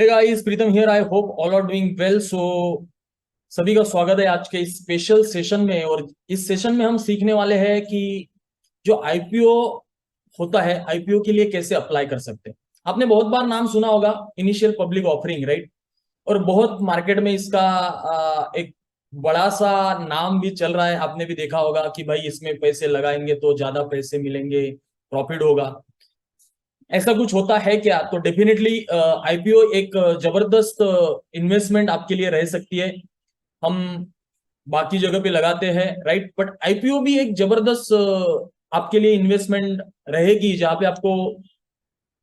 Hey guys, Pritam here. I hope all are doing well. सभी का स्वागत है आज के इस स्पेशल सेशन में। और इस सेशन में हम सीखने वाले हैं कि जो आईपीओ होता है, आईपीओ के लिए कैसे अप्लाई कर सकते हैं। आपने बहुत बार नाम सुना होगा, इनिशियल पब्लिक ऑफरिंग, राइट। और बहुत मार्केट में इसका एक बड़ा सा नाम भी चल रहा है। आपने भी देखा होगा कि भाई इसमें पैसे लगाएंगे तो ज्यादा पैसे मिलेंगे, प्रॉफिट होगा। ऐसा कुछ होता है क्या? तो डेफिनेटली आईपीओ एक जबरदस्त इन्वेस्टमेंट आपके लिए रह सकती है। हम बाकी जगह पे लगाते हैं, राइट, बट आईपीओ भी एक जबरदस्त आपके लिए इन्वेस्टमेंट रहेगी, जहां पे आपको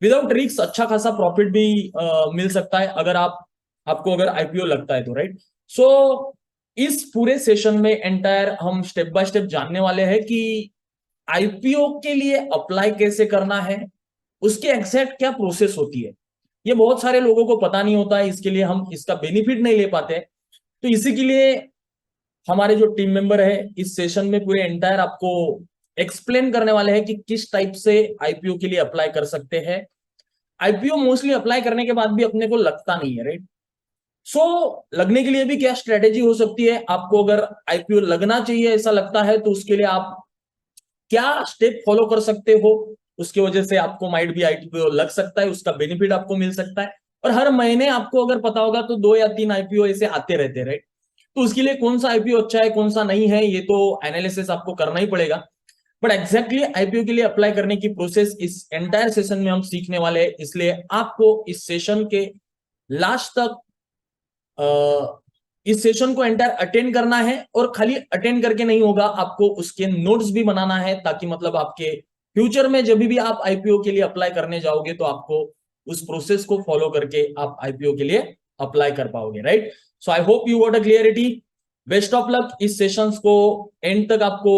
विदाउट रिस्क अच्छा खासा प्रॉफिट भी मिल सकता है, अगर आपको अगर आईपीओ लगता है तो, राइट। सो इस पूरे सेशन में एंटायर हम स्टेप बाय स्टेप जानने वाले हैं कि आईपीओ के लिए अप्लाई कैसे करना है, उसके एग्जैक्ट क्या प्रोसेस होती है। ये बहुत सारे लोगों को पता नहीं होता है, इसके लिए हम इसका बेनिफिट नहीं ले पाते। तो इसी के लिए हमारे जो टीम मेंबर है इस सेशन में पूरे एंटायर आपको एक्सप्लेन करने वाले हैं कि किस टाइप से आईपीओ के लिए अप्लाई कर सकते हैं। आईपीओ मोस्टली अप्लाई करने के बाद भी अपने को लगता नहीं है, राइट। सो लगने के लिए भी क्या स्ट्रेटेजी हो सकती है? आपको अगर आईपीओ लगना चाहिए ऐसा लगता है तो उसके लिए आप क्या स्टेप फॉलो कर सकते हो, उसकी वजह से आपको माइट भी आईपीओ लग सकता है, उसका बेनिफिट आपको मिल सकता है। और हर महीने आपको अगर पता होगा तो 2 या 3 आईपीओ ऐसे आते रहते हैं, राइट। तो उसके लिए कौन सा आईपीओ अच्छा है, कौन सा नहीं है, ये तो एनालिसिस आपको करना ही पड़ेगा। बट एग्जैक्टली आईपीओ के लिए अप्लाई करने की प्रोसेस इस एंटायर सेशन में हम सीखने वाले हैं। इसलिए आपको इस सेशन के लास्ट तक इस सेशन को एंटायर अटेंड करना है। और खाली अटेंड करके नहीं होगा, आपको उसके नोट्स भी बनाना है, ताकि मतलब आपके फ्यूचर में जब भी आप आईपीओ के लिए अप्लाई करने जाओगे तो आपको उस प्रोसेस को फॉलो करके आप आईपीओ के लिए अप्लाई कर पाओगे, right. So I hope you got a clarity. Best of luck. इस सेशंस को एंड तक आपको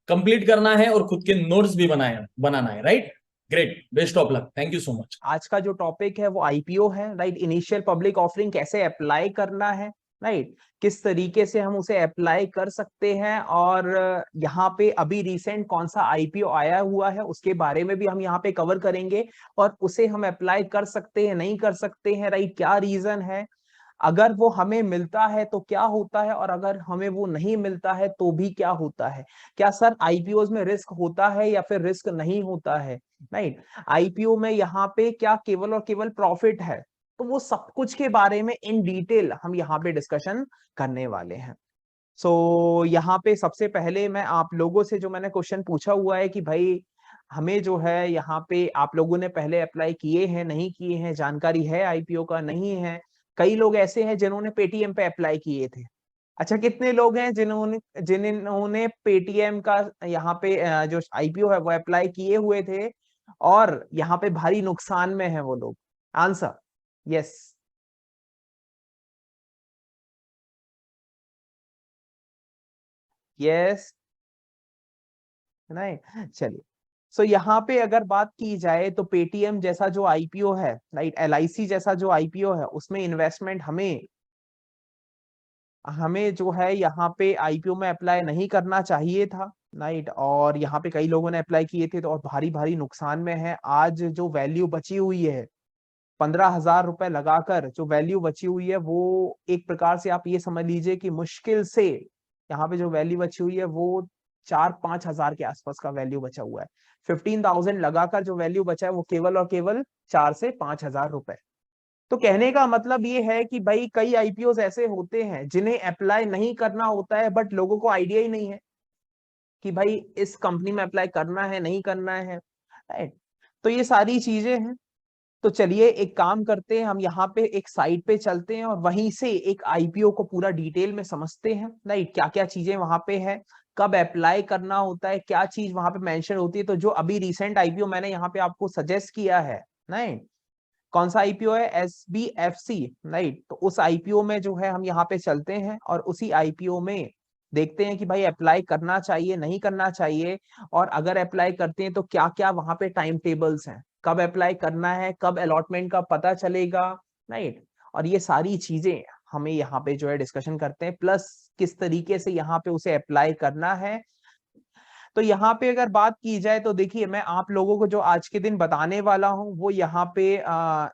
कंप्लीट करना है और खुद के नोट्स भी बनाना है, right. Great, best of luck, thank you so much. आज का जो टॉपिक है वो आईपीओ है, राइट। इनिशियल पब्लिक ऑफरिंग कैसे अप्लाई करना है, राइट। किस तरीके से हम उसे अप्लाई कर सकते हैं, और यहाँ पे अभी रिसेंट कौन सा आईपीओ आया हुआ है उसके बारे में भी हम यहाँ पे कवर करेंगे। और उसे हम अप्लाई कर सकते हैं, नहीं कर सकते हैं, राइट, क्या रीजन है, अगर वो हमें मिलता है तो क्या होता है, और अगर हमें वो नहीं मिलता है तो भी क्या होता है। क्या सर आईपीओ में रिस्क होता है या फिर रिस्क नहीं होता है, राइट। आईपीओ में यहाँ पे क्या केवल और केवल प्रॉफिट है, तो वो सब कुछ के बारे में इन डिटेल हम यहाँ पे डिस्कशन करने वाले हैं। यहाँ पे सबसे पहले मैं आप लोगों से जो मैंने क्वेश्चन पूछा हुआ है कि भाई हमें जो है यहाँ पे आप लोगों ने पहले अप्लाई किए हैं नहीं किए हैं, जानकारी है आईपीओ का नहीं है। कई लोग ऐसे हैं जिन्होंने पेटीएम पे अप्लाई किए थे। अच्छा, कितने लोग हैं जिन्होंने जिन्होंने पेटीएम का यहाँ पे जो आईपीओ है वो अप्लाई किए हुए थे, और यहाँ पे भारी नुकसान में है वो लोग। Answer yes. यस, नहीं, चलिए। यहाँ पे अगर बात की जाए तो पेटीएम जैसा जो आईपीओ है, राइट, एलआईसी जैसा जो आईपीओ है, उसमें इन्वेस्टमेंट हमें हमें जो है यहाँ पे आईपीओ में अप्लाई नहीं करना चाहिए था, राइट। और यहाँ पे कई लोगों ने अप्लाई किए थे तो और भारी भारी नुकसान में है। आज जो वैल्यू बची हुई है, 15,000 रुपए लगाकर जो वैल्यू बची हुई है, वो एक प्रकार से आप ये समझ लीजिए कि मुश्किल से यहाँ पे जो वैल्यू बची हुई है वो 4-5 हजार के आसपास का वैल्यू बचा हुआ है। 15,000 लगाकर जो वैल्यू बचा है वो केवल और केवल 4 से 5 हजार रुपए। तो कहने का मतलब ये है कि भाई कई आईपीओ ऐसे होते हैं जिन्हें अप्लाई नहीं करना होता है, बट लोगों को आइडिया ही नहीं है कि भाई इस कंपनी में अप्लाई करना है नहीं करना है, राइट। तो ये सारी चीजें हैं। तो चलिए एक काम करते हैं, हम यहाँ पे एक साइट पे चलते हैं और वहीं से एक आईपीओ को पूरा डिटेल में समझते हैं, राइट। क्या क्या चीजें वहां पे है, कब अप्लाई करना होता है, क्या चीज वहां पे मेंशन होती है। तो जो अभी रिसेंट आईपीओ मैंने यहाँ पे आपको सजेस्ट किया है, राइट, कौन सा आईपीओ है, एसबीएफसी, राइट। तो उस आईपीओ में जो है हम यहाँ पे चलते हैं और उसी आईपीओ में देखते हैं कि भाई अप्लाई करना चाहिए नहीं करना चाहिए, और अगर अप्लाई करते हैं तो क्या क्या वहां पे टाइम टेबल्स हैं, कब अप्लाई करना है, कब अलॉटमेंट का पता चलेगा, राइट। और ये सारी चीजें हमें यहाँ पे जो है डिस्कशन करते हैं, प्लस किस तरीके से यहाँ पे उसे अप्लाई करना है, तो यहाँ पे अगर बात की जाए तो देखिए, मैं आप लोगों को जो आज के दिन बताने वाला हूँ वो यहाँ पे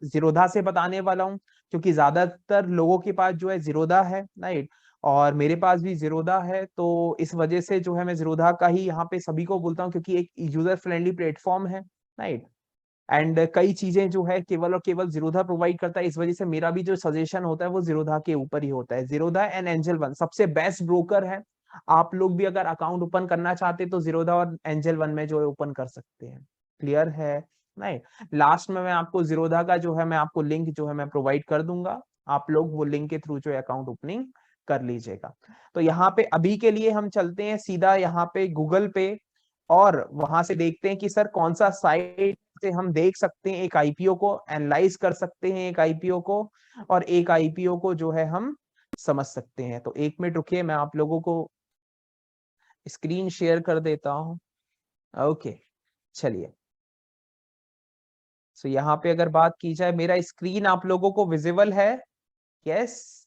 जीरोधा से बताने वाला हूँ, क्योंकि ज्यादातर लोगों के पास जो है जीरोधा है, राइट। और मेरे पास भी जीरोधा है, तो इस वजह से जो है मैं जीरोधा का ही यहाँ पे सभी को बोलता हूँ, क्योंकि एक यूजर फ्रेंडली प्लेटफॉर्म है, राइट। एंड कई चीजें जो है केवल और केवल जीरोधा प्रोवाइड करता है, इस वजह से मेरा भी जो सजेशन होता है वो जीरोधा के ऊपर ही होता है। जीरोधा एंड एंजल वन सबसे बेस्ट ब्रोकर है। आप लोग भी अगर अकाउंट ओपन करना चाहते तो जीरोधा और एंजल वन में जो है ओपन कर सकते हैं। क्लियर है? नहीं, लास्ट में मैं आपको जीरोधा का जो है मैं आपको लिंक जो है मैं प्रोवाइड कर दूंगा, आप लोग वो लिंक के थ्रू जो है अकाउंट ओपनिंग कर लीजिएगा। तो यहाँ पे अभी के लिए हम चलते हैं सीधा यहाँ पे गूगल पे, और वहां से देखते हैं कि सर कौन सा साइट से हम देख सकते हैं एक आईपीओ को, एनालाइज कर सकते हैं एक आईपीओ को, और एक आईपीओ को जो है हम समझ सकते हैं। तो 1 मिनट रुकिए, मैं आप लोगों को स्क्रीन शेयर कर देता हूं। ओके, चलिए। सो यहाँ पे अगर बात की जाए, मेरा स्क्रीन आप लोगों को विजिबल है? यस,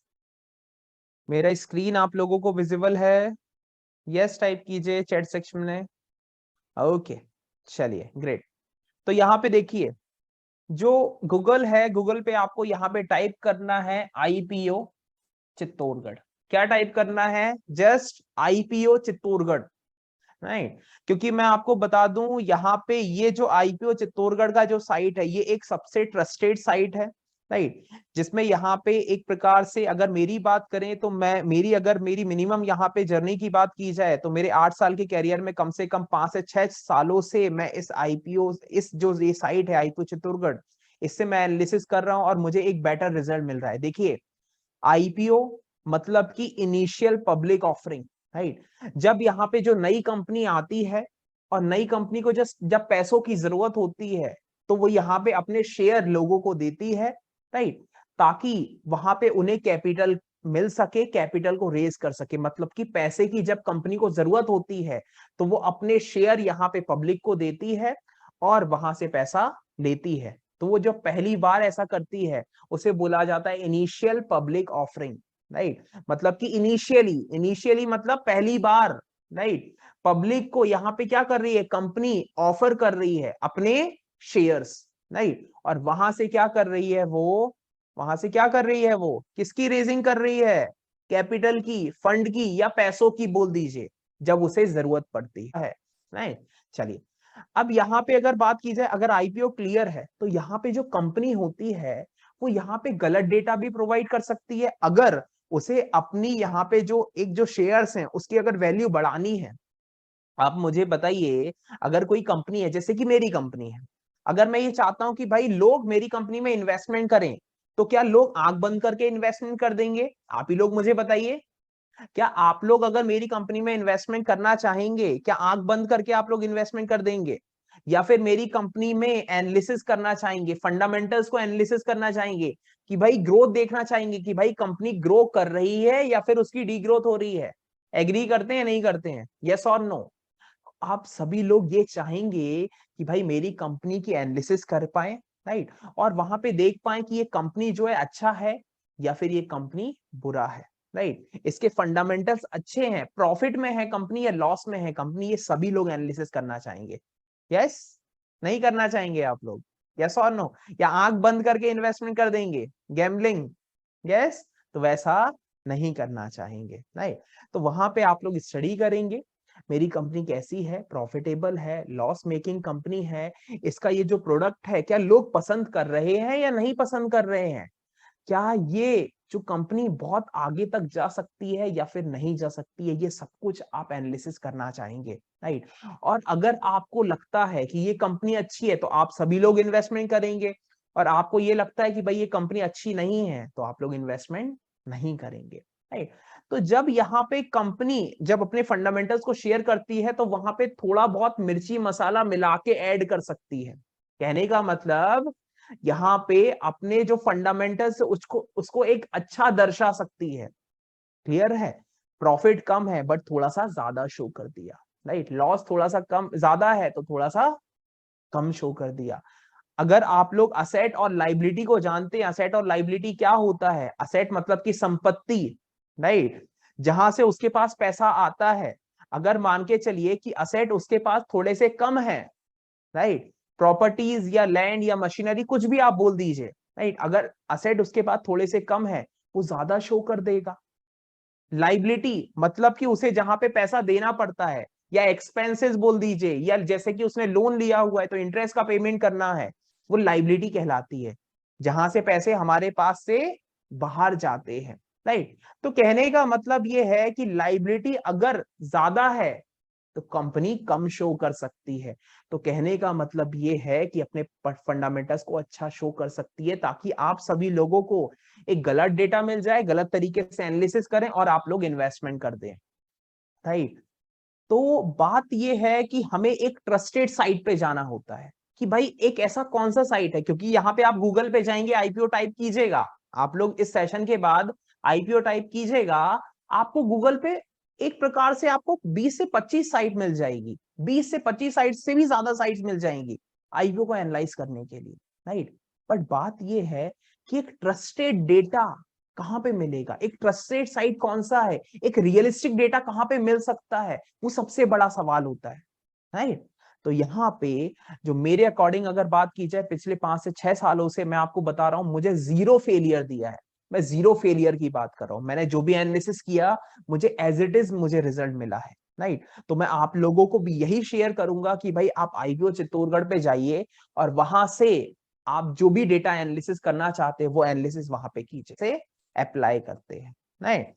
मेरा स्क्रीन आप लोगों को विजिबल है? यस टाइप कीजिए चैट सेक्शन में। ओके, चलिए, ग्रेट। तो यहाँ पे देखिए, जो गूगल है, गूगल पे आपको यहाँ पे टाइप करना है आईपीओ चित्तौड़गढ़। क्या टाइप करना है? Just IPO Chittorgarh, right. क्योंकि मैं आपको बता दूं, यहाँ पे ये जो आईपीओ चित्तौड़गढ़ का जो साइट है, ये एक सबसे ट्रस्टेड साइट है, राइट। जिसमें यहाँ पे एक प्रकार से अगर मेरी बात करें तो अगर मेरी मिनिमम यहाँ पे जर्नी की बात की जाए तो मेरे 8 साल के कैरियर में कम से कम 5 से 6 सालों से मैं इस आईपीओ, इस जो ये साइट है आईपीओ चित्तौड़गढ़, इससे मैं एनालिसिस कर रहा हूँ और मुझे एक बेटर रिजल्ट मिल रहा है। देखिए, आईपीओ मतलब कि इनिशियल पब्लिक ऑफरिंग, राइट। जब यहाँ पे जो नई कंपनी आती है और नई कंपनी को जब पैसों की जरूरत होती है तो वो यहाँ पे अपने शेयर लोगों को देती है, राइट, ताकि वहां पे उन्हें कैपिटल मिल सके, कैपिटल को रेज कर सके। मतलब कि पैसे की जब कंपनी को जरूरत होती है तो वो अपने शेयर यहाँ पे पब्लिक को देती है और वहां से पैसा लेती है। तो वो जो पहली बार ऐसा करती है उसे बोला जाता है इनिशियल पब्लिक ऑफरिंग, राइट। मतलब कि इनिशियली मतलब पहली बार, राइट। पब्लिक को यहाँ पे क्या कर रही है, कंपनी ऑफर कर रही है अपने शेयर्स, राइट। और वहां से क्या कर रही है वो, वहां से क्या कर रही है वो, किसकी रेजिंग कर रही है? कैपिटल की, फंड की, या पैसों की बोल दीजिए, जब उसे जरूरत पड़ती है, राइट। चलिए, अब यहाँ पे अगर बात की जाए, अगर आईपीओ क्लियर है तो यहाँ पे जो कंपनी होती है वो यहाँ पे गलत डेटा भी प्रोवाइड कर सकती है, अगर उसे अपनी यहाँ पे जो एक जो शेयर्स हैं उसकी अगर वैल्यू बढ़ानी है। आप मुझे बताइए, अगर कोई कंपनी है, जैसे कि मेरी कंपनी है, अगर मैं ये चाहता हूं कि भाई लोग मेरी कंपनी में इन्वेस्टमेंट करें, तो क्या लोग आंख बंद करके इन्वेस्टमेंट कर देंगे? आप ही लोग मुझे बताइए, क्या आप लोग अगर मेरी कंपनी में इन्वेस्टमेंट करना चाहेंगे, क्या आंख बंद करके आप लोग इन्वेस्टमेंट कर देंगे? या फिर मेरी कंपनी में एनालिसिस करना चाहेंगे, फंडामेंटल्स को एनालिसिस करना चाहेंगे, कि भाई ग्रोथ देखना चाहेंगे कि भाई कंपनी ग्रो कर रही है या फिर उसकी डी ग्रोथ हो रही है? एग्री करते हैं, नहीं करते हैं? यस और नो? आप सभी लोग ये चाहेंगे कि भाई मेरी कंपनी की एनालिसिस कर पाए, राइट, और वहां पे देख पाए कि ये कंपनी जो है अच्छा है या फिर ये कंपनी बुरा है, राइट। इसके फंडामेंटल्स अच्छे हैं, प्रॉफिट में है कंपनी या लॉस में है कंपनी, ये सभी लोग एनालिसिस करना चाहेंगे। यस, नहीं करना चाहेंगे आप लोग? यस और नो? या आंख बंद करके इन्वेस्टमेंट कर देंगे, गैम्बलिंग? यस, तो वैसा नहीं करना चाहेंगे, राइट। तो वहां पे आप लोग स्टडी करेंगे, मेरी कंपनी कैसी है, प्रॉफिटेबल है, लॉस मेकिंग कंपनी है, इसका ये जो प्रोडक्ट है क्या लोग पसंद कर रहे हैं या नहीं पसंद कर रहे हैं, क्या ये जो कंपनी बहुत आगे तक जा सकती है या फिर नहीं जा सकती है, ये सब कुछ आप एनालिसिस करना चाहेंगे, राइट। और अगर आपको लगता है कि ये कंपनी अच्छी है तो आप सभी लोग इन्वेस्टमेंट करेंगे, और आपको ये लगता है कि भाई ये कंपनी अच्छी नहीं है तो आप लोग इन्वेस्टमेंट नहीं करेंगे, राइट। तो जब यहाँ पे कंपनी जब अपने फंडामेंटल्स को शेयर करती है तो वहां पे थोड़ा बहुत मिर्ची मसाला मिला के ऐड कर सकती है। कहने का मतलब, यहाँ पे अपने जो फंडामेंटल्स उसको उसको एक अच्छा दर्शा सकती है। क्लियर है? प्रॉफिट कम है बट थोड़ा सा ज्यादा शो कर दिया, राइट। लॉस थोड़ा सा कम ज्यादा है तो थोड़ा सा कम शो कर दिया। अगर आप लोग असेट और लाइबिलिटी को जानते हैं, असेट और लाइबिलिटी क्या होता है? असेट मतलब कि संपत्ति, राइट, जहां से उसके पास पैसा आता है। अगर मान के चलिए कि असेट उसके पास थोड़े से कम है, राइट, प्रॉपर्टीज या लैंड या मशीनरी कुछ भी आप बोल दीजिए, राइट, अगर असेट उसके पास थोड़े से कम है वो ज्यादा शो कर देगा। लाइबिलिटी मतलब कि उसे जहां पे पैसा देना पड़ता है, या एक्सपेंसेस बोल दीजिए, या जैसे कि उसने लोन लिया हुआ है तो इंटरेस्ट का पेमेंट करना है, वो लाइबिलिटी कहलाती है, जहां से पैसे हमारे पास से बाहर जाते हैं, राइट। तो कहने का मतलब ये है कि लाइबिलिटी अगर ज्यादा है तो कंपनी कम शो कर सकती है। तो कहने का मतलब ये है कि अपने फंडामेंटल्स को अच्छा शो कर सकती है, ताकि आप सभी लोगों को एक गलत डेटा मिल जाए, गलत तरीके से एनालिसिस करें और आप लोग इन्वेस्टमेंट कर दें, राइट। तो बात यह है कि हमें एक ट्रस्टेड साइट पे जाना होता है कि भाई एक ऐसा कौन सा साइट है, क्योंकि यहाँ पे आप गूगल पे जाएंगे, आईपीओ टाइप कीजिएगा, आप लोग इस सेशन के बाद आईपीओ टाइप कीजिएगा, आपको गूगल पे एक प्रकार से आपको 20 से 25 साइट मिल जाएगी, 20 से 25 साइट से भी ज्यादा साइट्स मिल जाएंगी आईपीओ को एनालाइज करने के लिए, राइट। बट बात यह है कि एक ट्रस्टेड डेटा कहां पे मिलेगा, एक ट्रस्टेड साइट कौन सा है, एक रियलिस्टिक डेटा कहां पे मिल सकता है, वो सबसे बड़ा सवाल होता है, राइट। तो यहाँ पे जो मेरे अकॉर्डिंग अगर बात की जाए, पिछले 5 से 6 सालों से मैं आपको बता रहा हूं, मुझे जीरो फेलियर दिया है, मैं जीरो फेलियर की बात कर रहा हूं, मैंने जो भी एनालिसिस किया मुझे एज इट इज मुझे रिजल्ट मिला है, राइट। तो मैं आप लोगों को भी यही शेयर करूंगा कि भाई आप आईपीओ चित्तौड़गढ़ पे जाइए और वहां से आप जो भी डेटा एनालिसिस करना चाहते हैं वो एनालिसिस वहां पे कीजिए, से अप्लाई करते हैं, राइट।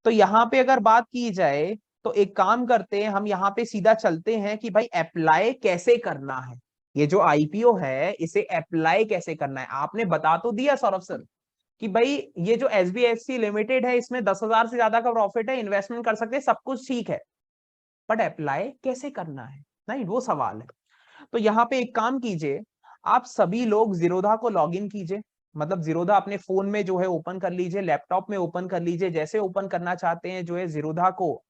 तो यहाँ पे अगर बात की जाए तो एक काम करते हैं, हम यहाँ पे सीधा चलते हैं कि भाई अप्लाई कैसे करना है, ये जो आईपीओ है इसे अप्लाई कैसे करना है। आपने बता तो दिया सौरभ सर कि भाई ये जो एसबीएफसी लिमिटेड है इसमें 10,000 से ज्यादा का प्रॉफिट है, इन्वेस्टमेंट कर सकते हैं, सब कुछ ठीक है, बट अप्लाई कैसे करना है, नहीं वो सवाल है। तो यहाँ पे एक काम कीजिए, आप सभी लोग जीरोधा को लॉग इन कीजिए, मतलब जीरोधा अपने फोन में जो है ओपन कर लीजिए, लैपटॉप में ओपन कर लीजिए, जैसे ओपन करना चाहते हैं जो है जीरोधा को,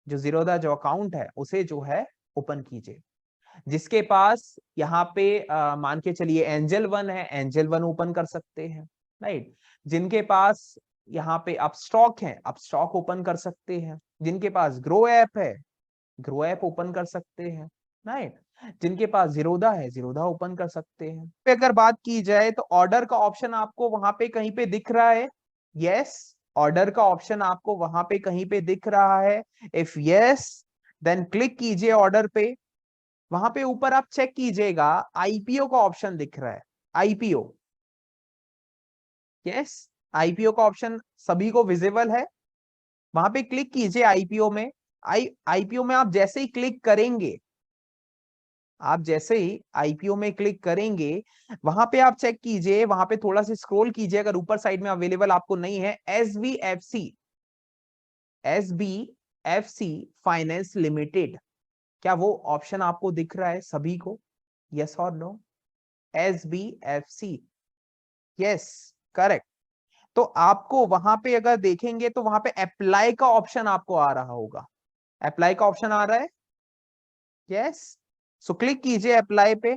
जो जीरोधा जो अकाउंट है उसे जो है ओपन कीजिए। जिसके पास यहाँ पे मान के चलिए एंजल वन है, एंजल वन ओपन कर सकते हैं, राइट। जिनके पास यहाँ पे अब स्टॉक है, अब स्टॉक ओपन कर सकते हैं। जिनके पास ग्रो ऐप है, ग्रो ऐप ओपन कर सकते हैं, राइट। जिनके पास जीरोधा है, जीरोधा ओपन कर सकते हैं। पे अगर बात की जाए तो ऑर्डर का ऑप्शन आपको वहां पे कहीं पे दिख रहा है, यस, ऑर्डर का ऑप्शन आपको वहां पे कहीं पे दिख रहा है, इफ यस देन क्लिक कीजिए ऑर्डर पे। वहां पे ऊपर आप चेक कीजिएगा आईपीओ का ऑप्शन दिख रहा है, आईपीओ, यस, आईपीओ का ऑप्शन सभी को विजिबल है, वहां पे क्लिक कीजिए आईपीओ में। आईपीओ में आप जैसे ही क्लिक करेंगे, आप जैसे ही आईपीओ में क्लिक करेंगे वहां पे आप चेक कीजिए, वहां पे थोड़ा सा स्क्रॉल कीजिए, अगर ऊपर साइड में अवेलेबल आपको नहीं है, एसबीएफसी, एसबीएफसी फाइनेंस लिमिटेड, क्या वो ऑप्शन आपको दिख रहा है सभी को, यस और नो, एसबीएफसी, यस, करेक्ट। तो आपको वहां पे अगर देखेंगे तो वहां पे अप्लाई का ऑप्शन आपको आ रहा होगा, अप्लाई का ऑप्शन आ रहा है, यस। सो क्लिक कीजिए अप्लाई पे।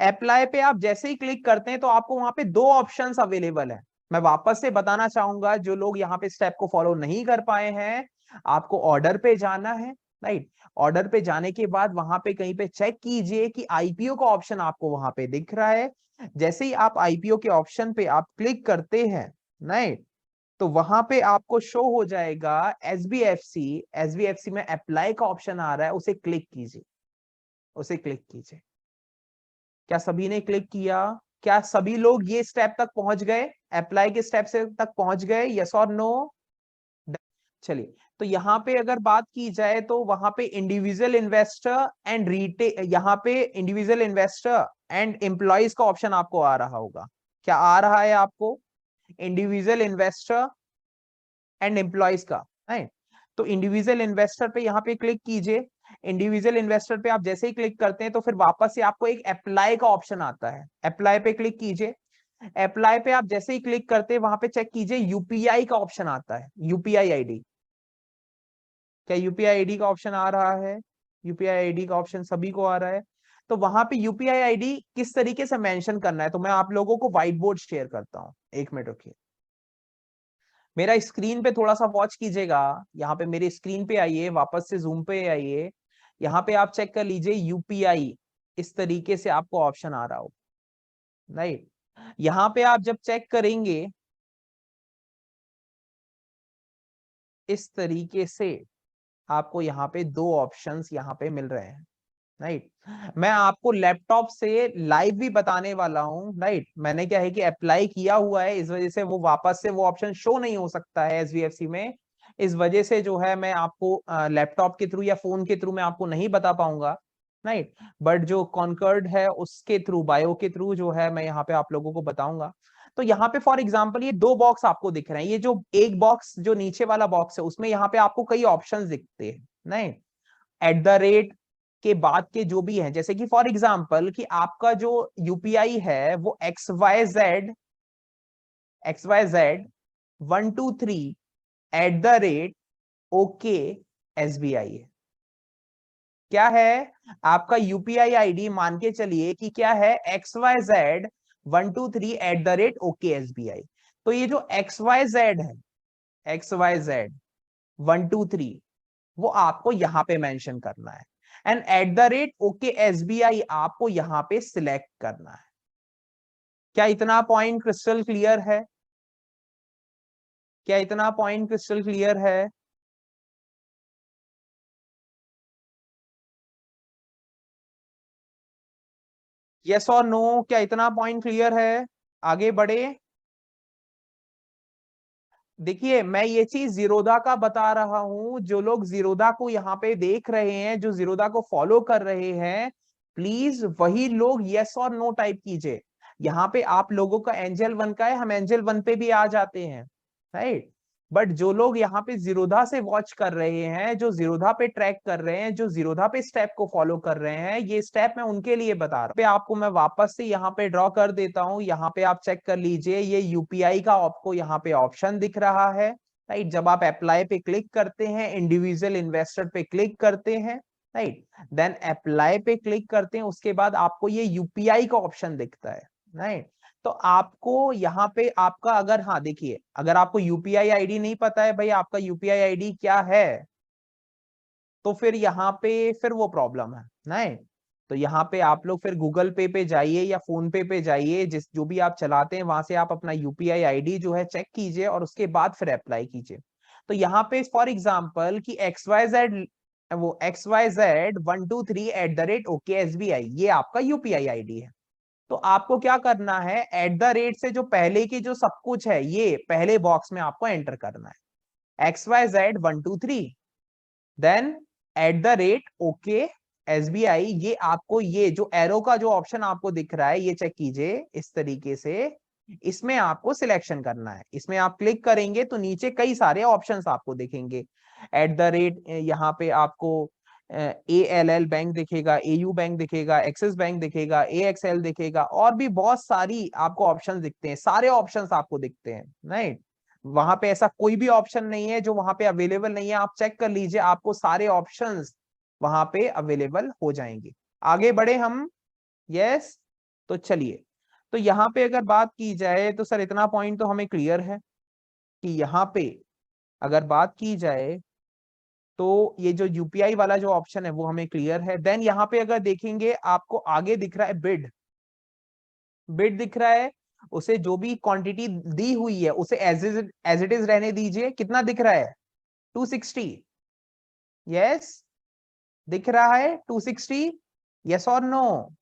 अप्लाई पे आप जैसे ही क्लिक करते हैं तो आपको वहां पे दो ऑप्शंस अवेलेबल है। मैं वापस से बताना चाहूंगा, जो लोग यहाँ पे स्टेप को फॉलो नहीं कर पाए हैं, आपको ऑर्डर पे जाना है, राइट। ऑर्डर पे जाने के बाद वहां पे कहीं पे चेक कीजिए कि आईपीओ का ऑप्शन आपको वहां पे दिख रहा है। जैसे ही आप आईपीओ के ऑप्शन पे आप क्लिक करते हैं, राइट, तो वहां पे आपको शो हो जाएगा एसबीएफसी, एसबीएफसी में अप्लाई का ऑप्शन आ रहा है, उसे क्लिक कीजिए, उसे क्लिक कीजिए। क्या सभी ने क्लिक किया? क्या सभी लोग ये स्टेप तक पहुंच गए, अप्लाई के स्टेप से तक पहुंच गए, यस और नो? चलिए, तो यहाँ पे अगर बात की जाए तो वहां पे इंडिविजुअल इन्वेस्टर एंड रिटेल, यहाँ पे इंडिविजुअल इन्वेस्टर एंड एम्प्लॉयज का ऑप्शन आपको आ रहा होगा, क्या आ रहा है आपको? इंडिविजुअल इन्वेस्टर एंड एम्प्लॉयज का, राइट। तो इंडिविजुअल इन्वेस्टर पे यहाँ पे क्लिक कीजिए। इंडिविजुअल इन्वेस्टर पे आप जैसे ही क्लिक करते हैं तो फिर वापस से आपको एक अप्लाई का ऑप्शन आता है, अप्लाई पे क्लिक कीजिए। अप्लाई पे आप जैसे ही क्लिक करते हैं वहां पे चेक कीजिए यूपीआई का ऑप्शन आता है, यूपीआई आईडी, क्या यूपीआई आईडी का ऑप्शन आ रहा है? यूपीआई आईडी का ऑप्शन सभी को आ रहा है। तो वहां पे यूपीआई आईडी किस तरीके से मेंशन करना है, तो मैं आप लोगों को व्हाइट बोर्ड शेयर करता हूं, 1 मिनट रुकिए। मेरा स्क्रीन पे थोड़ा सा वॉच कीजिएगा, यहाँ पे मेरे स्क्रीन पे आइए, वापस से जूम पे आइए, यहाँ पे आप चेक कर लीजिए यूपीआई, इस तरीके से आपको ऑप्शन आ रहा हो, राइट। यहाँ पे आप जब चेक करेंगे इस तरीके से आपको यहाँ पे दो ऑप्शंस यहाँ पे मिल रहे हैं, राइट। मैं आपको लैपटॉप से लाइव भी बताने वाला हूँ, राइट। मैंने क्या है कि अप्लाई किया हुआ है, इस वजह से वो वापस से वो ऑप्शन शो नहीं हो सकता है एसवीएफसी में, इस वजह से जो है मैं आपको लैपटॉप के थ्रू या फोन के थ्रू मैं आपको नहीं बता पाऊंगा, राइट। बट जो कॉन्कर्ड है उसके थ्रू, बायो के थ्रू जो है मैं यहाँ पे आप लोगों को बताऊंगा। तो यहाँ पे फॉर एग्जांपल ये दो बॉक्स आपको दिख रहे हैं, ये जो एक बॉक्स जो नीचे वाला बॉक्स है उसमें यहाँ पे आपको कई ऑप्शंस दिखते हैं, नहीं। एट द रेट के बाद के जो भी हैं, जैसे कि फॉर एग्जांपल कि आपका जो यूपीआई है वो XYZ 123 @ओके SBI है। क्या है आपका यूपीआई आईडी, मान के चलिए कि क्या है XYZ 123 @ओके SBI। तो ये जो XYZ है, XYZ 123, वो आपको यहां पे मेंशन करना है, एंड @ओके SBI आपको यहां पे सिलेक्ट करना है। क्या इतना पॉइंट क्रिस्टल क्लियर है? क्या इतना पॉइंट क्रिस्टल क्लियर है? यस और नो, क्या इतना पॉइंट क्लियर है? आगे बढ़े। देखिए मैं ये चीज जीरोधा का बता रहा हूं, जो लोग जीरोधा को यहाँ पे देख रहे हैं, जो जीरोधा को फॉलो कर रहे हैं, प्लीज वही लोग यस और नो टाइप कीजिए। यहाँ पे आप लोगों का एंजल वन का है, हम एंजल वन पे भी आ जाते हैं, राइट। बट जो लोग यहाँ पे जीरोधा से वॉच कर रहे हैं, जो जीरोधा पे ट्रैक कर रहे हैं, जो जीरोधा पे स्टेप को फॉलो कर रहे हैं, ये स्टेप मैं उनके लिए बता रहा हूँ। पे आपको मैं वापस से यहाँ पे ड्रॉ कर देता हूँ, यहाँ पे आप चेक कर लीजिए, ये यूपीआई का आपको यहाँ पे ऑप्शन दिख रहा है, राइट। जब आप अप्लाई पे क्लिक करते हैं, इंडिविजुअल इन्वेस्टर पे क्लिक करते हैं, राइट, देन अप्लाई पे क्लिक करते हैं, उसके बाद आपको ये यूपीआई का ऑप्शन दिखता है, राइट। तो आपको यहाँ पे आपका, अगर हाँ देखिए, अगर आपको यूपीआई आईडी नहीं पता है भाई आपका यूपीआई आईडी क्या है, तो फिर यहाँ पे फिर वो प्रॉब्लम है, नहीं। तो यहाँ पे आप लोग फिर गूगल पे पे जाइए या फोन पे जाइए, जिस जो भी आप चलाते हैं वहां से आप अपना यूपीआई आईडी जो है चेक कीजिए और उसके बाद फिर अप्लाई कीजिए। तो यहाँ पे फॉर एग्जाम्पल कि XYZ 123 @ओके SBI ये आपका यूपीआई आईडी है। तो आपको क्या करना है, एट द रेट से जो पहले की जो सब कुछ है ये पहले बॉक्स में आपको एंटर करना है, XYZ 123, देन @ओके SBI, ये आपको ये जो एरो का जो ऑप्शन आपको दिख रहा है ये चेक कीजिए इस तरीके से, इसमें आपको सिलेक्शन करना है। इसमें आप क्लिक करेंगे तो नीचे कई सारे ऑप्शंस आपको दिखेंगे, यहाँ पे आपको ALL बैंक दिखेगा, AU बैंक दिखेगा, एक्सिस बैंक दिखेगा, AXL दिखेगा, और भी बहुत सारी आपको ऑप्शंस दिखते हैं, सारे ऑप्शंस आपको दिखते हैं, राइट। वहां पे ऐसा कोई भी ऑप्शन नहीं है जो वहां पे अवेलेबल नहीं है, आप चेक कर लीजिए, आपको सारे ऑप्शंस वहां पे अवेलेबल हो जाएंगे। आगे बढ़े हम, यस। तो चलिए, तो यहाँ पे अगर बात की जाए तो सर इतना पॉइंट तो हमें क्लियर है कि यहाँ पे अगर बात की जाए तो ये जो यूपीआई वाला जो ऑप्शन है वो हमें क्लियर है। देन यहाँ पे अगर देखेंगे आपको आगे दिख रहा है बिड, बिड दिख रहा है, उसे जो भी क्वांटिटी दी हुई है उसे एज इट इज रहने दीजिए। कितना दिख रहा है? 260, यस। दिख रहा है 260, यस और नो?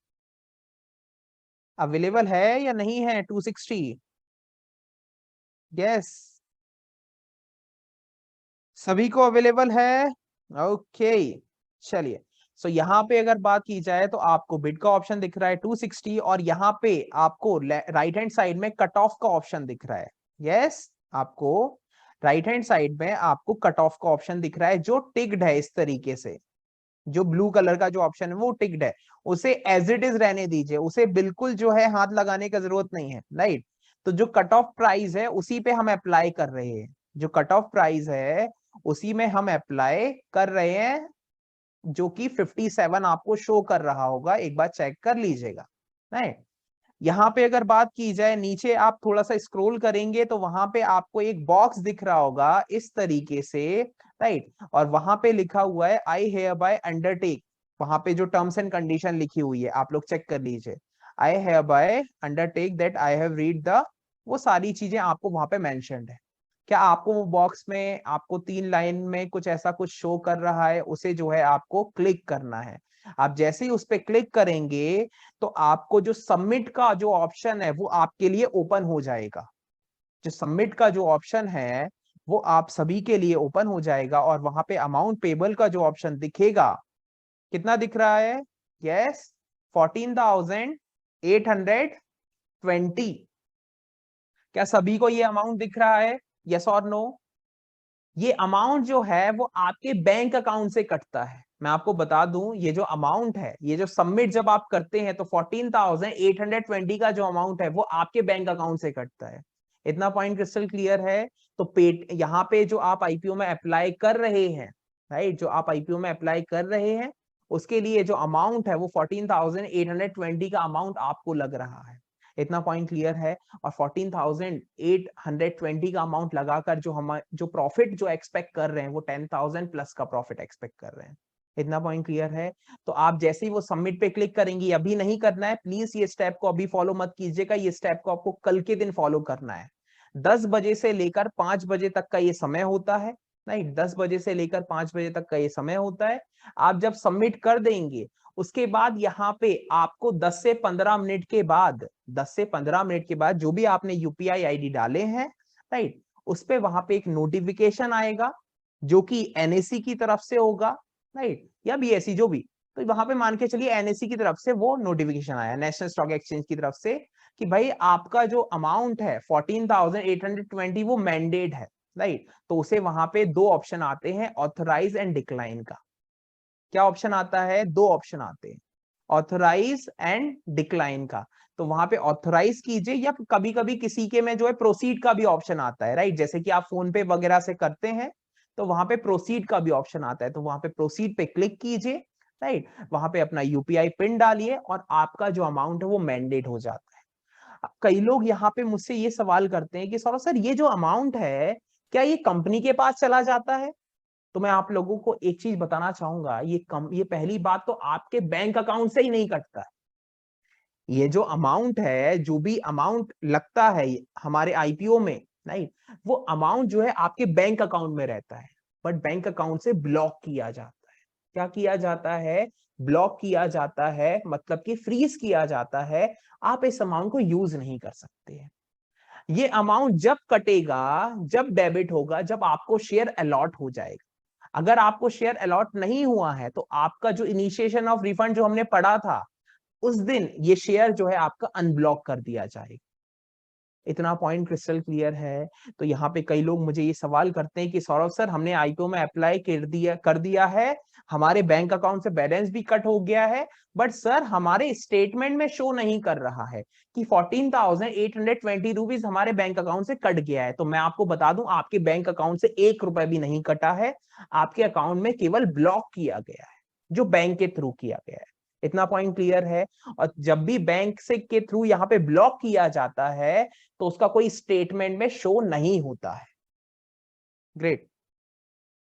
अवेलेबल है या नहीं है 260? यस, सभी को अवेलेबल है, ओके। चलिए, सो यहाँ पे अगर बात की जाए तो आपको बिड का ऑप्शन दिख रहा है 260, और यहाँ पे आपको राइट हैंड साइड में कट ऑफ का ऑप्शन दिख रहा है, यस। आपको राइट हैंड साइड में आपको कट ऑफ का ऑप्शन दिख रहा है जो टिक्ड है इस तरीके से, जो ब्लू कलर का जो ऑप्शन है वो टिक्ड है, उसे एज इट इज रहने दीजिए, उसे बिल्कुल जो है हाथ लगाने का जरूरत नहीं है, राइट। तो जो कट ऑफ प्राइस है उसी पे हम अप्लाई कर रहे हैं, जो कट ऑफ प्राइस है उसी में हम अप्लाई कर रहे हैं, जो कि 57 आपको शो कर रहा होगा, एक बार चेक कर लीजिएगा, राइट। यहाँ पे अगर बात की जाए, नीचे आप थोड़ा सा स्क्रॉल करेंगे तो वहां पे आपको एक बॉक्स दिख रहा होगा इस तरीके से, राइट, और वहां पे लिखा हुआ है आई हेयर बाय अंडरटेक। वहां पे जो टर्म्स एंड कंडीशन लिखी हुई है आप लोग चेक कर लीजिए। I hereby undertake that I have read the, वो सारी चीजें आपको वहां पे मेंशन्ड है। क्या आपको वो बॉक्स में आपको 3 लाइन में कुछ ऐसा कुछ शो कर रहा है, उसे जो है आपको क्लिक करना है। आप जैसे ही उस पर क्लिक करेंगे तो आपको जो सबमिट का जो ऑप्शन है वो आपके लिए ओपन हो जाएगा। जो सबमिट का जो ऑप्शन है वो आप सभी के लिए ओपन हो जाएगा, और वहां पे अमाउंट पेबल का जो ऑप्शन दिखेगा, कितना दिख रहा है? यस, 14,820। क्या सभी को ये अमाउंट दिख रहा है? यस और नो? ये अमाउंट जो है वो आपके बैंक अकाउंट से कटता है। मैं आपको बता दूं, ये जो अमाउंट है, ये जो सबमिट जब आप करते हैं तो 14,820 का जो अमाउंट है वो आपके बैंक अकाउंट से कटता है। इतना पॉइंट क्रिस्टल क्लियर है? तो पेट यहाँ पे जो आप आईपीओ में अप्लाई कर रहे हैं, राइट, जो आप आईपीओ में अप्लाई कर रहे हैं उसके लिए जो अमाउंट है वो 14,820 का अमाउंट आपको लग रहा है। इतना पॉइंट क्लियर है? और 14,820 का अमाउंट लगाकर जो हम जो प्रॉफिट जो एक्सपेक्ट कर रहे हैं वो 10,000 प्लस का प्रॉफिट एक्सपेक्ट कर रहे हैं। इतना पॉइंट क्लियर है? तो आप जैसे ही वो सबमिट पे क्लिक करेंगे, अभी नहीं करना है प्लीज, ये स्टेप को अभी फॉलो मत कीजिएगा, ये स्टेप को आपको कल के दिन फॉलो करना है। 10 बजे से लेकर 5 बजे तक का ये समय होता है, नहीं, 10 बजे से लेकर 5 बजे तक का ये समय होता है। आप जब सबमिट कर देंगे उसके बाद यहाँ पे आपको 10 से 15 मिनट के बाद, 10 से 15 मिनट के बाद जो भी आपने यूपीआई आईडी डाले हैं, राइट, उस पे वहां पे एक नोटिफिकेशन आएगा जो कि एनएससी की तरफ से होगा, राइट, या बीएसई जो भी। तो वहां पे मान के चलिए एनएससी की तरफ से वो नोटिफिकेशन आया, नेशनल स्टॉक एक्सचेंज की तरफ से, कि भाई आपका जो अमाउंट है 14,820 वो मैंडेट है, राइट। तो उसे वहां पे 2 ऑप्शन आते हैं, ऑथराइज एंड डिक्लाइन का। क्या ऑप्शन आता है? 2 ऑप्शन आते हैं, ऑथराइज एंड डिक्लाइन का। तो वहां पे ऑथराइज कीजिए, या कभी कभी किसी के में जो है प्रोसीड का भी ऑप्शन आता है, राइट, जैसे कि आप फोन पे वगैरह से करते हैं तो वहां पे प्रोसीड का भी ऑप्शन आता है, तो वहां पे प्रोसीड पे क्लिक कीजिए, राइट, वहां पे अपना यूपीआई पिन डालिए और आपका जो अमाउंट है वो मैंडेट हो जाता है। अब कई लोग यहाँ पे मुझसे ये सवाल करते हैं कि सर ये जो अमाउंट है क्या ये कंपनी के पास चला जाता है? तो मैं आप लोगों को एक चीज बताना चाहूंगा, ये पहली बात तो आपके बैंक अकाउंट से ही नहीं कटता है। ये जो अमाउंट है, जो भी अमाउंट लगता है हमारे आईपीओ में, नहीं, वो अमाउंट जो है आपके बैंक अकाउंट में रहता है, बट बैंक अकाउंट से ब्लॉक किया जाता है। क्या किया जाता है? ब्लॉक किया जाता है, मतलब कि फ्रीज किया जाता है। आप इस अमाउंट को यूज नहीं कर सकते हैं। ये अमाउंट जब कटेगा, जब डेबिट होगा, जब आपको शेयर अलॉट हो जाएगा। अगर आपको शेयर अलॉट नहीं हुआ है तो आपका जो इनिशिएशन ऑफ रिफंड जो हमने पढ़ा था, उस दिन ये शेयर जो है आपका अनब्लॉक कर दिया जाएगा। इतना पॉइंट क्रिस्टल क्लियर है? तो यहाँ पे कई लोग मुझे ये सवाल करते हैं कि सौरभ सर हमने आईपीओ में अप्लाई कर दिया है, हमारे बैंक अकाउंट से बैलेंस भी कट हो गया है, बट सर हमारे स्टेटमेंट में शो नहीं कर रहा है कि 14,820 रुपीज हमारे बैंक अकाउंट से कट गया है। तो मैं आपको बता दूं, आपके बैंक अकाउंट से 1 रुपए भी नहीं कटा है, आपके अकाउंट में केवल ब्लॉक किया गया है, जो बैंक के थ्रू किया गया है। इतना पॉइंट क्लियर है? और जब भी बैंक से के थ्रू यहाँ पे ब्लॉक किया जाता है तो उसका कोई स्टेटमेंट में शो नहीं होता है। ग्रेट।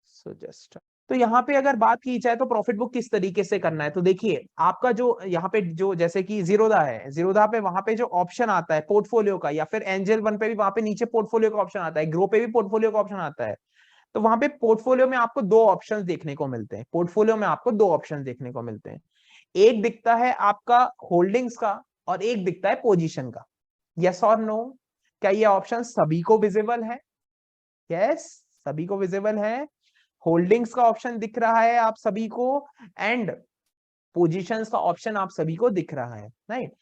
सो जस्ट, तो यहाँ पे अगर बात की जाए तो प्रॉफिट बुक किस तरीके से करना है, तो देखिए आपका जो यहाँ पे जो जैसे कि जीरोधा है, जीरोधा पे वहां पे जो ऑप्शन आता है पोर्टफोलियो का, या फिर एंजल वन पे भी वहां पे नीचे पोर्टफोलियो का ऑप्शन आता है, ग्रो पे भी पोर्टफोलियो का ऑप्शन आता है। तो वहां पे पोर्टफोलियो में आपको 2 ऑप्शन देखने को मिलते हैं, पोर्टफोलियो में आपको 2 ऑप्शन देखने को मिलते हैं। एक दिखता है आपका होल्डिंग्स का और एक दिखता है पोजीशन का। यस और नो? क्या ये ऑप्शन सभी को विजिबल है? यस, सभी को विजिबल है। होल्डिंग्स का ऑप्शन दिख रहा है आप सभी को, एंड पोजीशंस का ऑप्शन आप सभी को दिख रहा है, राइट।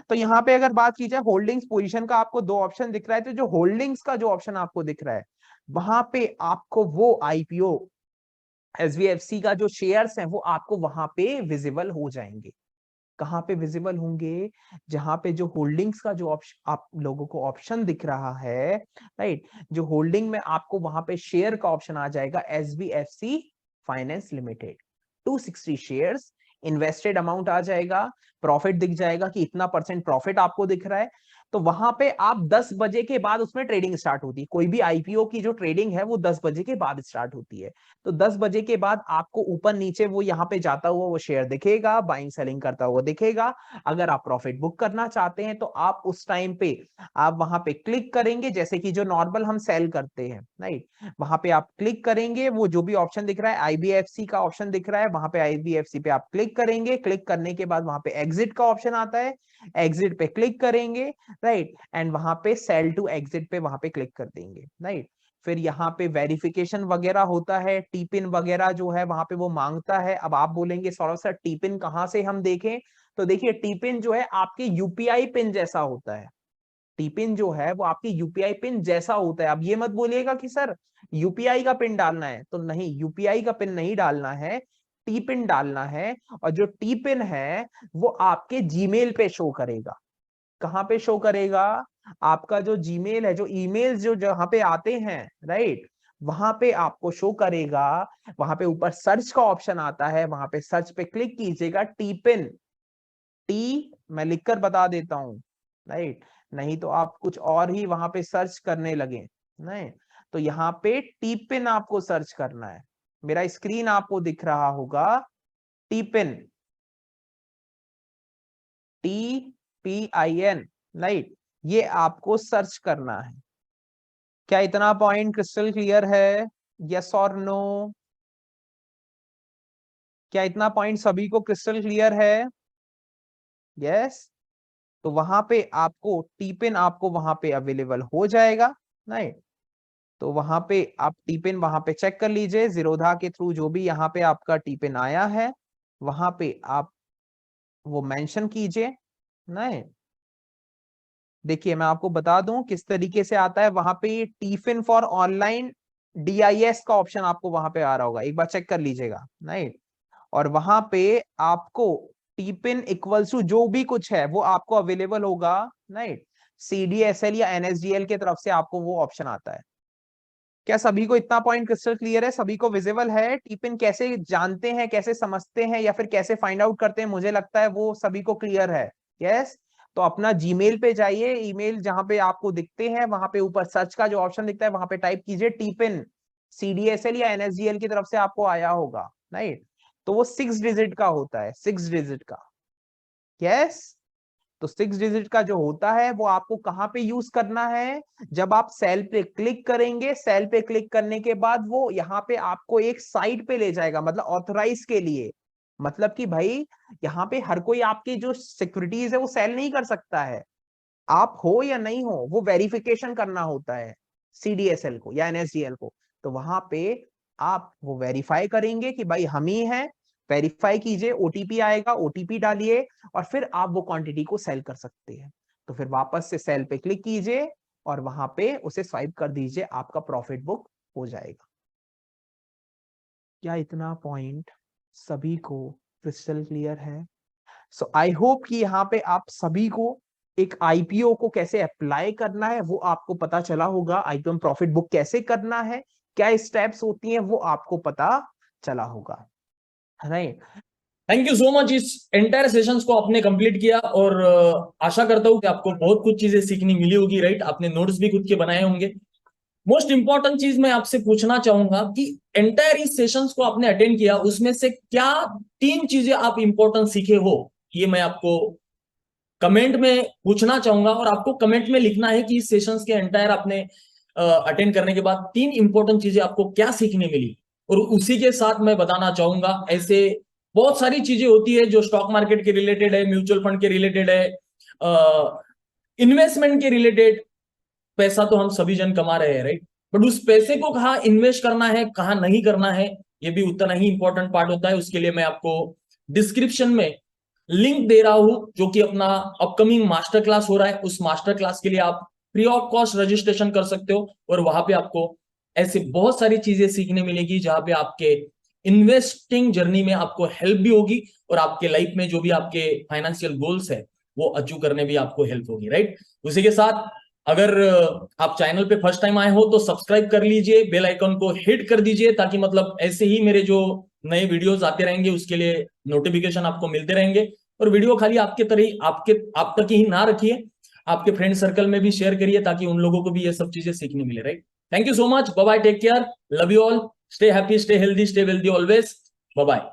तो यहाँ पे अगर बात की जाए होल्डिंग्स पोजीशन का, आपको 2 ऑप्शन दिख रहा है, तो जो होल्डिंग्स का जो ऑप्शन आपको दिख रहा है वहां पे आपको वो आईपीओ एसवीएफसी का जो शेयर्स हैं वो आपको वहां पे विजिबल हो जाएंगे। कहाँ पे विजिबल होंगे? जहां पे जो होल्डिंग्स का जो ऑप्शन आप लोगों को ऑप्शन दिख रहा है, राइट, जो होल्डिंग में आपको वहां पे शेयर का ऑप्शन आ जाएगा, SBFC finance limited 260 shares invested amount आ जाएगा, प्रॉफिट दिख जाएगा कि इतना % प्रॉफिट आपको दिख रहा है। तो वहां पे आप 10 बजे के बाद उसमें ट्रेडिंग स्टार्ट होती है। कोई भी आईपीओ की जो ट्रेडिंग है वो 10 बजे के बाद स्टार्ट होती है। तो 10 बजे के बाद आपको ऊपर नीचे वो यहाँ पे जाता हुआ वो शेयर दिखेगा, बाइंग सेलिंग करता हुआ दिखेगा। अगर आप प्रॉफिट बुक करना चाहते हैं तो आप उस टाइम पे आप वहां पे क्लिक करेंगे, जैसे कि जो नॉर्मल हम सेल करते हैं, राइट। वहां पे आप क्लिक करेंगे, वो जो भी ऑप्शन दिख रहा है आईबीएफसी का ऑप्शन दिख रहा है, वहां पे आईबीएफसी पे आप क्लिक करेंगे। क्लिक करने के बाद वहां पे एग्जिट का ऑप्शन आता है, एग्जिट पे क्लिक करेंगे, राइट। एंड वहां पे सेल टू एग्जिट पे वहां पे क्लिक कर देंगे, राइट। फिर यहाँ पे वेरिफिकेशन वगैरह होता है, टीपिन वगैरह जो है वहां पे वो मांगता है। अब आप बोलेंगे सौरभ सर टीपिन कहाँ से हम देखें? तो देखिए टीपिन जो है आपके यूपीआई पिन जैसा होता है। टीपिन जो है वो आपकी यूपीआई पिन जैसा होता है। अब ये मत बोलिएगा कि सर यूपीआई का पिन डालना है, तो नहीं, यूपीआई का पिन नहीं डालना है, टी पिन डालना है। और जो टी पिन है वो आपके जीमेल पे शो करेगा। कहाँ पे शो करेगा? आपका जो जीमेल है, जो ईमेल जो जहां पे आते हैं, राइट, वहां पे आपको शो करेगा। वहां पे ऊपर सर्च का ऑप्शन आता है, वहां पे सर्च पे क्लिक कीजिएगा, टी पिन, टी मैं लिखकर बता देता हूं, राइट, नहीं तो आप कुछ और ही वहां पे सर्च करने लगे, नहीं। तो यहाँ पे टी पिन आपको सर्च करना है। मेरा स्क्रीन आपको दिख रहा होगा, टी पिन, TPIN, राइट, ये आपको सर्च करना है। क्या इतना पॉइंट क्रिस्टल क्लियर है? यस और नो? क्या इतना पॉइंट सभी को क्रिस्टल क्लियर है? यस। तो वहां पे आपको टीपिन आपको वहां पे अवेलेबल हो जाएगा, राइट। तो वहां पे आप टीपिन वहां पे चेक कर लीजिए, जीरोधा के थ्रू जो भी यहाँ पे आपका टीपिन आया है वहां पे आप वो मेंशन कीजिए, नहीं। देखिए मैं आपको बता दूं किस तरीके से आता है। वहां पे टीफिन फॉर ऑनलाइन DIS का ऑप्शन आपको वहां पे आ रहा होगा, एक बार चेक कर लीजिएगा, राइट। और वहां पे आपको टीपिन इक्वल्स टू जो भी कुछ है वो आपको अवेलेबल होगा, राइट। CDSL या NSDL की तरफ से आपको वो ऑप्शन आता है। क्या सभी को इतना पॉइंट क्रिस्टल क्लियर है? सभी को विजिबल है? टीपिन कैसे जानते हैं, कैसे समझते हैं, या फिर कैसे फाइंड आउट करते हैं, मुझे लगता है वो सभी को क्लियर है। यस। तो अपना जीमेल पे जाइए, ईमेल जहां पे आपको दिखते हैं वहां पे ऊपर सर्च का जो ऑप्शन दिखता है वहां पे टाइप कीजिए टीपिन। CDSL या NSDL की तरफ से आपको आया होगा, राइट। तो वो 6 डिजिट का होता है, 6 डिजिट का। यस। तो 6 डिजिट का जो होता है वो आपको कहां पे यूज करना है? जब आप सेल पे क्लिक करेंगे, सेल पे क्लिक करने के बाद वो यहाँ पे आपको एक साइट पे ले जाएगा, मतलब ऑथराइज के लिए। मतलब कि भाई यहाँ पे हर कोई आपकी जो सिक्योरिटीज है वो सेल नहीं कर सकता है। आप हो या नहीं हो वो वेरिफिकेशन करना होता है CDSL को या NSDL को। तो वहां पे आप वो वेरीफाई करेंगे कि भाई हम ही हैं, वेरीफाई कीजिए, OTP आएगा, OTP डालिए और फिर आप वो क्वांटिटी को सेल कर सकते हैं। तो फिर वापस से सेल पे क्लिक कीजिए और वहां पे उसे स्वाइप कर दीजिए, आपका प्रॉफिट बुक हो जाएगा। क्या इतना पॉइंट सभी को क्रिस्टल क्लियर है? सो आई होप कि यहाँ पे आप सभी को एक आईपीओ को कैसे अप्लाई करना है वो आपको पता चला होगा। आईपीओ में प्रॉफिट बुक कैसे करना है, क्या स्टेप्स होती हैं वो आपको पता चला होगा, right. Thank you so much. इस एंटायर सेशंस को आपने कंप्लीट किया और आशा करता हूँ कि आपको बहुत कुछ चीजें सीखनी मिली होगी, राइट। आपने नोट्स भी खुद के बनाए होंगे। मोस्ट इंपॉर्टेंट चीज मैं आपसे पूछना चाहूंगा कि एंटायर इस सेशंस को आपने अटेंड किया, उसमें से क्या 3 चीजें आप इंपॉर्टेंट सीखे हो, ये मैं आपको कमेंट में पूछना चाहूंगा। और आपको कमेंट में लिखना है कि इस सेशंस के एंटायर आपने अटेंड करने के बाद 3 इंपॉर्टेंट चीजें आपको क्या सीखने मिली। और उसी के साथ मैं बताना चाहूंगा, ऐसे बहुत सारी चीजें होती है जो स्टॉक मार्केट के रिलेटेड है, म्यूचुअल फंड के रिलेटेड है, इन्वेस्टमेंट के रिलेटेड। पैसा तो हम सभी जन कमा रहे हैं, राइट। बट उस पैसे को कहाँ इन्वेस्ट करना है, कहाँ नहीं करना है, ये भी उतना ही इंपॉर्टेंट पार्ट होता है। उसके लिए मैं आपको डिस्क्रिप्शन में लिंक दे रहा हूं, जो कि अपना अपकमिंग मास्टर क्लास हो रहा है। उस मास्टर क्लास के लिए आप फ्री ऑफ कॉस्ट रजिस्ट्रेशन कर सकते हो और वहां पे आपको ऐसे बहुत सारी चीजें सीखने मिलेगी, जहां पे आपके इन्वेस्टिंग जर्नी में आपको हेल्प भी होगी और आपके लाइफ में जो भी आपके फाइनेंशियल गोल्स है वो अचीव करने भी आपको हेल्प होगी, राइट। उसी के साथ अगर आप चैनल पे फर्स्ट टाइम आए हो तो सब्सक्राइब कर लीजिए, बेल आइकन को हिट कर दीजिए, ताकि मतलब ऐसे ही मेरे जो नए वीडियोस आते रहेंगे, उसके लिए नोटिफिकेशन आपको मिलते रहेंगे। और वीडियो खाली आपके तरह आप तक ही ना रखिए, आपके फ्रेंड सर्कल में भी शेयर करिए ताकि उन लोगों को भी ये सब चीजें सीखने मिले। Right, thank you so much, bye bye, take care, love you all, stay happy, stay healthy, stay wealthy always, bye bye.